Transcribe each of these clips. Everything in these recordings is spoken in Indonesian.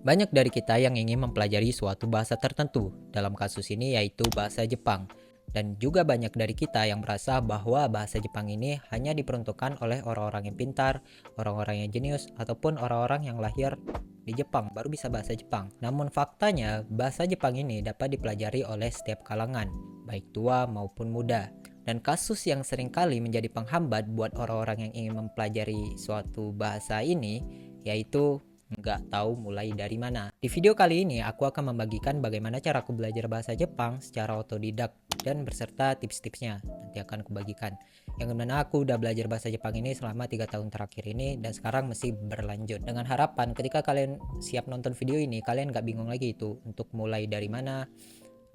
Banyak dari kita yang ingin mempelajari suatu bahasa tertentu, dalam kasus ini yaitu bahasa Jepang. Dan juga banyak dari kita yang merasa bahwa bahasa Jepang ini hanya diperuntukkan oleh orang-orang yang pintar, orang-orang yang jenius, ataupun orang-orang yang lahir di Jepang baru bisa bahasa Jepang. Namun faktanya, bahasa Jepang ini dapat dipelajari oleh setiap kalangan, baik tua maupun muda. Dan kasus yang seringkali menjadi penghambat buat orang-orang yang ingin mempelajari suatu bahasa ini, yaitu nggak tahu mulai dari mana. Di video kali ini aku akan membagikan bagaimana cara aku belajar bahasa Jepang secara otodidak dan berserta tips-tipsnya. Nanti akan aku bagikan. Yang dimana aku udah belajar bahasa Jepang ini selama 3 tahun terakhir ini dan sekarang masih berlanjut. Dengan harapan ketika kalian siap nonton video ini, kalian nggak bingung lagi itu untuk mulai dari mana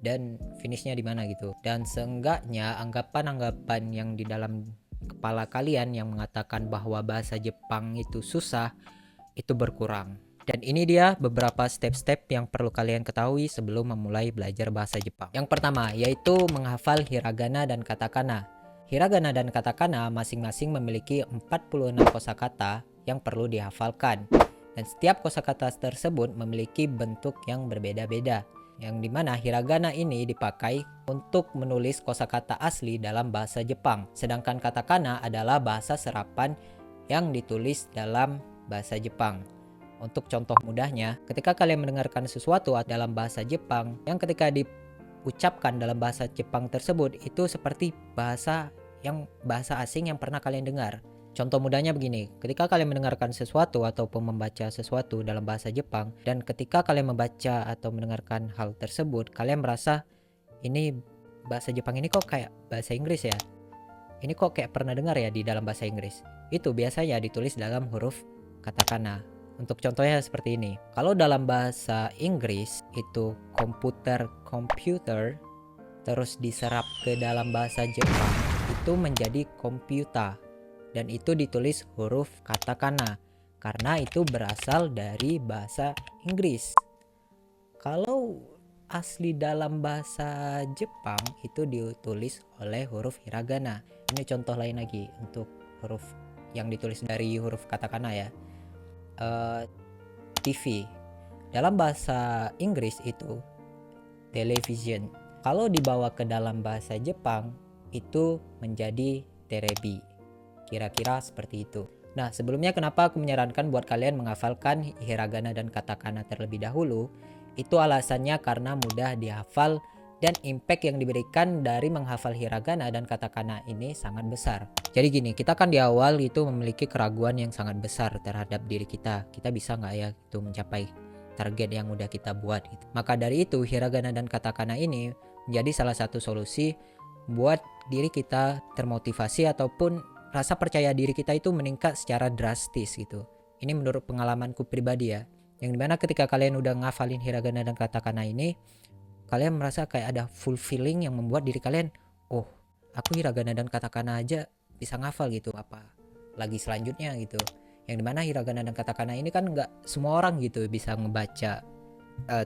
dan finishnya di mana gitu. Dan seenggaknya anggapan-anggapan yang di dalam kepala kalian yang mengatakan bahwa bahasa Jepang itu susah itu berkurang. Dan ini dia beberapa step-step yang perlu kalian ketahui sebelum memulai belajar bahasa Jepang. Yang pertama yaitu menghafal hiragana dan katakana. Hiragana dan katakana masing-masing memiliki 46 kosakata yang perlu dihafalkan. Dan setiap kosakata tersebut memiliki bentuk yang berbeda-beda. Yang dimana hiragana ini dipakai untuk menulis kosakata asli dalam bahasa Jepang. Sedangkan katakana adalah bahasa serapan yang ditulis dalam bahasa Jepang. Untuk contoh mudahnya, ketika kalian mendengarkan sesuatu dalam bahasa Jepang yang ketika diucapkan dalam bahasa Jepang tersebut itu seperti bahasa asing yang pernah kalian dengar. Contoh mudahnya begini, ketika kalian mendengarkan sesuatu ataupun membaca sesuatu dalam bahasa Jepang dan ketika kalian membaca atau mendengarkan hal tersebut, kalian merasa ini bahasa Jepang ini kok kayak bahasa Inggris ya? Ini kok kayak pernah dengar ya di dalam bahasa Inggris? Itu biasanya ditulis dalam huruf katakana. Untuk contohnya seperti ini. Kalau dalam bahasa Inggris itu computer terus diserap ke dalam bahasa Jepang itu menjadi komputa dan itu ditulis huruf katakana karena itu berasal dari bahasa Inggris. Kalau asli dalam bahasa Jepang itu ditulis oleh huruf hiragana. Ini contoh lain lagi untuk huruf yang ditulis dari huruf katakana ya. TV dalam bahasa Inggris itu television. Kalau dibawa ke dalam bahasa Jepang itu menjadi terebi. Kira-kira seperti itu. Nah, sebelumnya kenapa aku menyarankan buat kalian menghafalkan hiragana dan katakana terlebih dahulu? Itu alasannya karena mudah dihafal dan impact yang diberikan dari menghafal hiragana dan katakana ini sangat besar. Jadi gini, kita kan di awal itu memiliki keraguan yang sangat besar terhadap diri kita. Kita bisa nggak ya itu mencapai target yang udah kita buat gitu. Maka dari itu hiragana dan katakana ini menjadi salah satu solusi buat diri kita termotivasi ataupun rasa percaya diri kita itu meningkat secara drastis gitu. Ini menurut pengalamanku pribadi ya. Yang dimana ketika kalian udah ngafalin hiragana dan katakana ini, kalian merasa kayak ada fulfilling yang membuat diri kalian, oh aku hiragana dan katakana aja bisa ngafal gitu, apa lagi selanjutnya gitu. Yang dimana hiragana dan katakana ini kan nggak semua orang gitu bisa ngebaca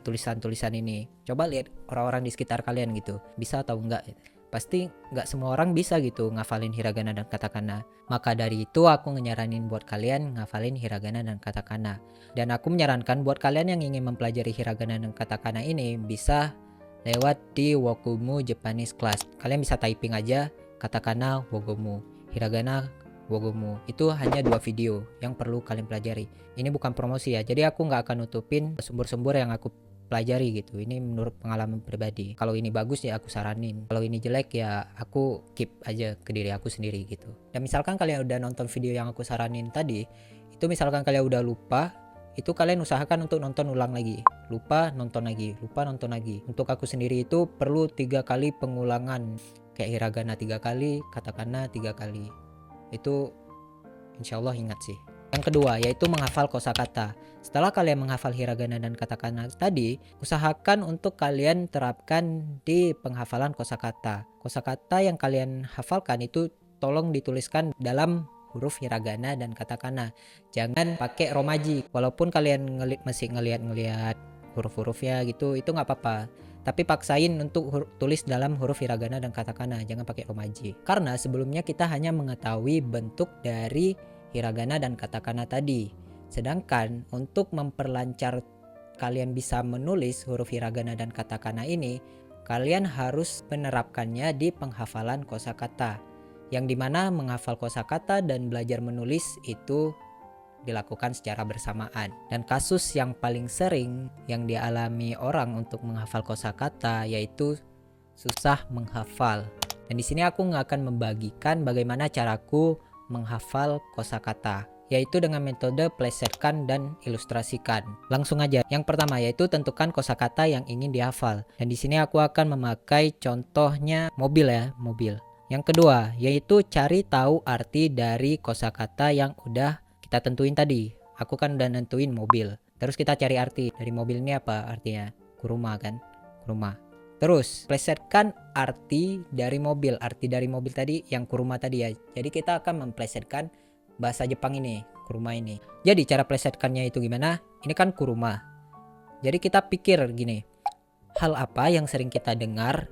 tulisan-tulisan ini. Coba lihat orang-orang di sekitar kalian gitu, bisa atau enggak. Pasti nggak semua orang bisa gitu ngafalin hiragana dan katakana. Maka dari itu aku nyaranin buat kalian ngafalin hiragana dan katakana. Dan aku menyarankan buat kalian yang ingin mempelajari hiragana dan katakana ini bisa lewat di Wokumu Japanese Class. Kalian bisa typing aja katakana Wogomu, hiragana Wogomu. Itu hanya 2 video yang perlu kalian pelajari. Ini bukan promosi ya, jadi aku nggak akan nutupin sumber-sumber yang aku pelajari gitu. Ini menurut pengalaman pribadi. Kalau ini bagus ya aku saranin, kalau ini jelek ya aku keep aja ke diri aku sendiri gitu. Dan misalkan kalian udah nonton video yang aku saranin tadi, itu misalkan kalian udah lupa, itu kalian usahakan untuk nonton ulang lagi. Lupa nonton lagi, lupa nonton lagi. Untuk aku sendiri itu perlu 3 kali pengulangan, kayak hiragana 3 kali, katakana 3 kali. Itu insya Allah ingat sih. Yang kedua yaitu menghafal kosakata. Setelah kalian menghafal hiragana dan katakana tadi, usahakan untuk kalian terapkan di penghafalan kosakata. Kosakata yang kalian hafalkan itu tolong dituliskan dalam huruf hiragana dan katakana. Jangan pakai romaji. Walaupun kalian masih ngelihat huruf-hurufnya gitu, itu nggak apa-apa. Tapi paksain untuk tulis dalam huruf hiragana dan katakana, jangan pakai romaji. Karena sebelumnya kita hanya mengetahui bentuk dari hiragana dan katakana tadi. Sedangkan untuk memperlancar kalian bisa menulis huruf hiragana dan katakana ini, kalian harus menerapkannya di penghafalan kosakata. Yang dimana menghafal kosakata dan belajar menulis itu dilakukan secara bersamaan. Dan kasus yang paling sering yang dialami orang untuk menghafal kosakata yaitu susah menghafal. Dan di sini aku nggak akan membagikan bagaimana caraku menghafal kosakata, yaitu dengan metode plesetkan dan ilustrasikan. Langsung aja. Yang pertama yaitu tentukan kosakata yang ingin dihafal. Dan di sini aku akan memakai contohnya mobil ya, mobil. Yang kedua yaitu cari tahu arti dari kosakata yang udah kita tentuin tadi. Aku kan udah nentuin mobil. Terus kita cari arti dari mobil ini apa artinya? Kuruma kan? Kuruma. Terus plesetkan arti dari mobil. Arti dari mobil tadi yang kuruma tadi ya. Jadi kita akan memplesetkan bahasa Jepang ini, kuruma ini. Jadi cara plesetkannya itu gimana? Ini kan kuruma. Jadi kita pikir gini. Hal apa yang sering kita dengar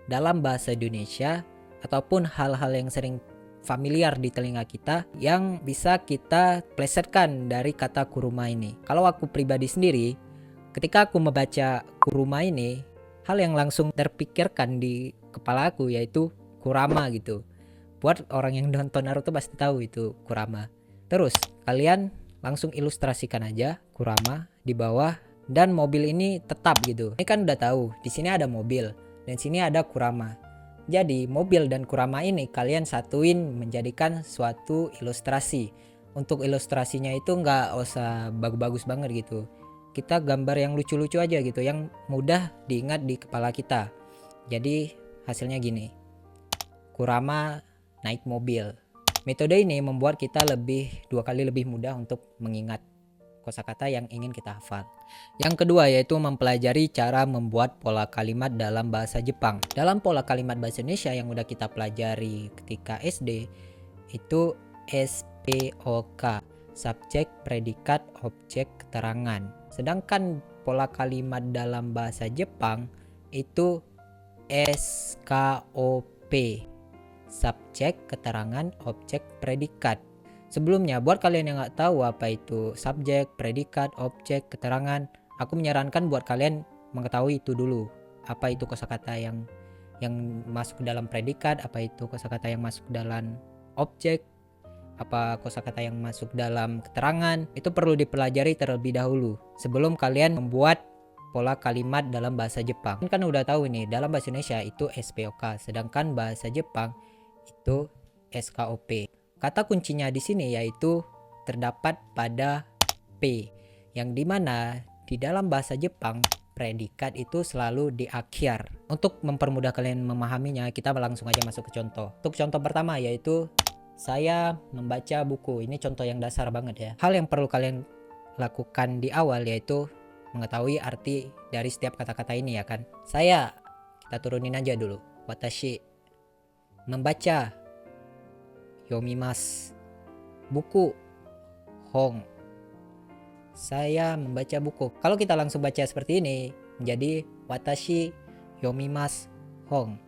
dalam bahasa Indonesia ataupun hal-hal yang sering familiar di telinga kita yang bisa kita plesetkan dari kata kuruma ini. Kalau aku pribadi sendiri, ketika aku membaca kuruma ini, hal yang langsung terpikirkan di kepala aku yaitu Kurama gitu. Buat orang yang nonton Naruto pasti tahu itu Kurama. Terus kalian langsung ilustrasikan aja Kurama di bawah dan mobil ini tetap gitu. Ini kan udah tahu, di sini ada mobil dan sini ada Kurama. Jadi mobil dan Kurama ini kalian satuin menjadikan suatu ilustrasi. Untuk ilustrasinya itu nggak usah bagus-bagus banget gitu. Kita gambar yang lucu-lucu aja gitu, yang mudah diingat di kepala kita. Jadi hasilnya gini. Kurama naik mobil. Metode ini membuat kita dua kali lebih mudah untuk mengingat kosakata yang ingin kita hafal. Yang kedua yaitu mempelajari cara membuat pola kalimat dalam bahasa Jepang. Dalam pola kalimat bahasa Indonesia yang udah kita pelajari ketika SD itu SPOK, subjek, predikat, objek, keterangan. Sedangkan pola kalimat dalam bahasa Jepang itu SKOP, subjek, keterangan, objek, predikat. Sebelumnya, buat kalian yang nggak tahu apa itu subjek, predikat, objek, keterangan, aku menyarankan buat kalian mengetahui itu dulu. Apa itu kosakata yang masuk ke dalam predikat, apa itu kosakata yang masuk ke dalam objek, apa kosakata yang masuk dalam keterangan. Itu perlu dipelajari terlebih dahulu sebelum kalian membuat pola kalimat dalam bahasa Jepang. Kan udah tahu nih, dalam bahasa Indonesia itu SPOK, sedangkan bahasa Jepang itu SKOP. Kata kuncinya di sini yaitu terdapat pada P, yang dimana di dalam bahasa Jepang predikat itu selalu di akhir. Untuk mempermudah kalian memahaminya, kita langsung aja masuk ke contoh. Untuk contoh pertama yaitu saya membaca buku. Ini contoh yang dasar banget ya. Hal yang perlu kalian lakukan di awal yaitu mengetahui arti dari setiap kata-kata ini ya kan. Saya, kita turunin aja dulu. Watashi membaca, yomimasu, buku, hong. Saya membaca buku. Kalau kita langsung baca seperti ini menjadi watashi yomimasu hong.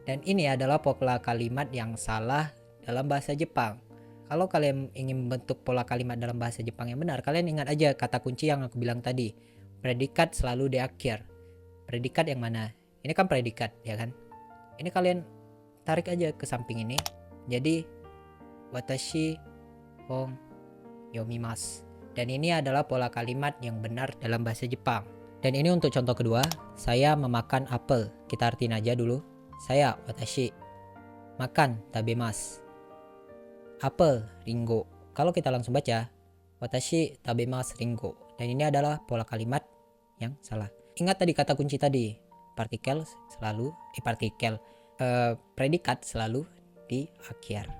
Dan ini adalah pola kalimat yang salah dalam bahasa Jepang. Kalau kalian ingin membentuk pola kalimat dalam bahasa Jepang yang benar, kalian ingat aja kata kunci yang aku bilang tadi. Predikat selalu di akhir. Predikat yang mana? Ini kan predikat ya kan. Ini kalian tarik aja ke samping ini. Jadi watashi hong yomimasu. Dan ini adalah pola kalimat yang benar dalam bahasa Jepang. Dan ini untuk contoh kedua, saya memakan apel. Kita artiin aja dulu. Saya watashi makan tabemasu. Apel ringo. Kalau kita langsung baca watashi tabemasu ringo. Dan ini adalah pola kalimat yang salah. Ingat tadi kata kunci tadi. Partikel selalu predikat selalu di akhir.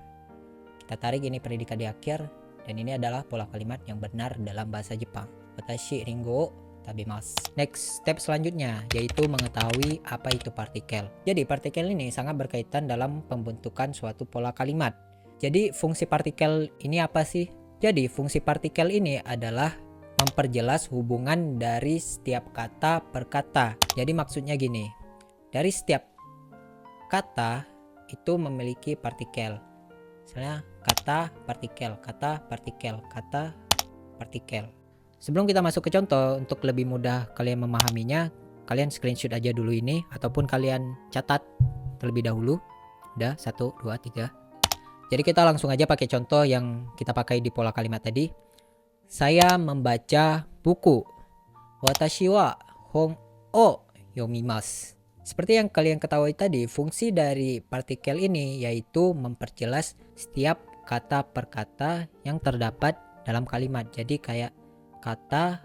Kita tarik ini predikat di akhir, dan ini adalah pola kalimat yang benar dalam bahasa Jepang. Watashi ringo tabemasu. Next step selanjutnya yaitu mengetahui apa itu partikel. Jadi partikel ini sangat berkaitan dalam pembentukan suatu pola kalimat. Jadi fungsi partikel ini apa sih? Jadi fungsi partikel ini adalah memperjelas hubungan dari setiap kata per kata. Jadi maksudnya gini, dari setiap kata itu memiliki partikel. Misalnya kata partikel, kata partikel, kata partikel. Sebelum kita masuk ke contoh, untuk lebih mudah kalian memahaminya, kalian screenshot aja dulu ini, ataupun kalian catat terlebih dahulu. Udah, 1, 2, 3. Jadi kita langsung aja pakai contoh yang kita pakai di pola kalimat tadi. Saya membaca buku. Watashi wa hon o yomimasu. Seperti yang kalian ketahui tadi, fungsi dari partikel ini yaitu memperjelas setiap kata per kata yang terdapat dalam kalimat. Jadi kayak kata,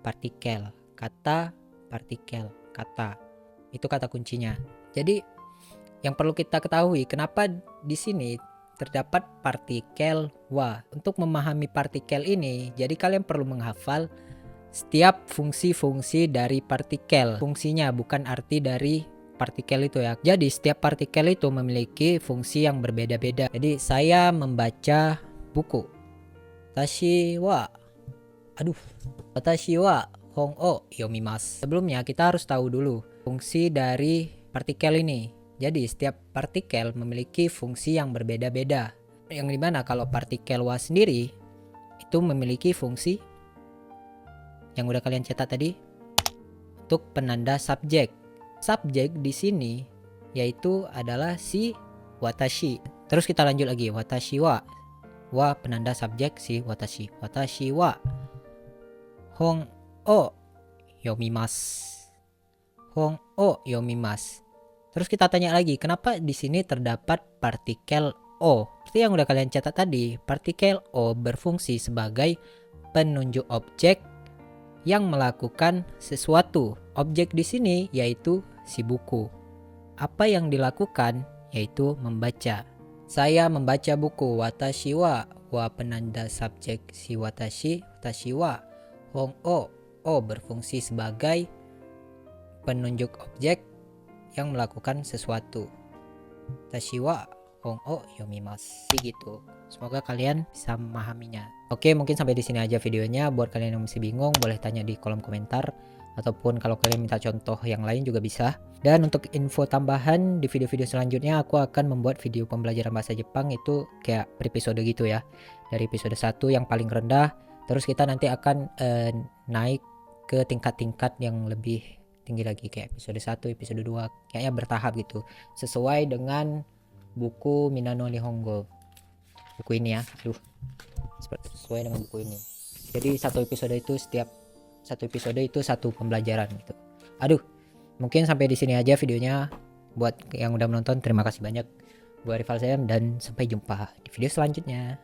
partikel, kata, partikel, kata. Itu kata kuncinya. Jadi yang perlu kita ketahui, kenapa di sini terdapat partikel wa. Untuk memahami partikel ini, jadi kalian perlu menghafal setiap fungsi-fungsi dari partikel. Fungsinya bukan arti dari partikel itu ya. Jadi setiap partikel itu memiliki fungsi yang berbeda-beda. Jadi saya membaca buku. Watashi wa hon o yomimasu. Sebelumnya kita harus tahu dulu fungsi dari partikel ini. Jadi setiap partikel memiliki fungsi yang berbeda-beda. Yang dimana kalau partikel wa sendiri itu memiliki fungsi yang udah kalian catat tadi untuk penanda subjek. Subjek di sini yaitu adalah si watashi. Terus kita lanjut lagi, watashi wa. Wa penanda subjek si watashi. Watashi wa hon o yomimasu. Hon o yomimasu. Terus kita tanya lagi, kenapa di sini terdapat partikel o? Seperti yang udah kalian catat tadi, partikel o berfungsi sebagai penunjuk objek yang melakukan sesuatu. Objek di sini yaitu si buku. Apa yang dilakukan yaitu membaca. Saya membaca buku. Watashi wa penanda subjek si watashi. Watashi wa hon o berfungsi sebagai penunjuk objek yang melakukan sesuatu. Watashi wa hon o yomimasu. Gitu. Semoga kalian bisa memahaminya. Oke, mungkin sampai di sini aja videonya. Buat kalian yang masih bingung, boleh tanya di kolom komentar. Ataupun kalau kalian minta contoh yang lain juga bisa. Dan untuk info tambahan, di video-video selanjutnya aku akan membuat video pembelajaran bahasa Jepang itu kayak per episode gitu ya. Dari episode 1 yang paling rendah, terus kita nanti akan naik ke tingkat-tingkat yang lebih tinggi lagi. Kayak episode 1, episode 2, kayaknya bertahap gitu. Sesuai dengan buku Minano Nihongo. Buku ini ya, sesuai dengan buku ini. Jadi satu episode itu satu pembelajaran gitu. Mungkin sampai di sini aja videonya. Buat yang udah menonton, terima kasih banyak. Gua Rival Sam dan sampai jumpa di video selanjutnya.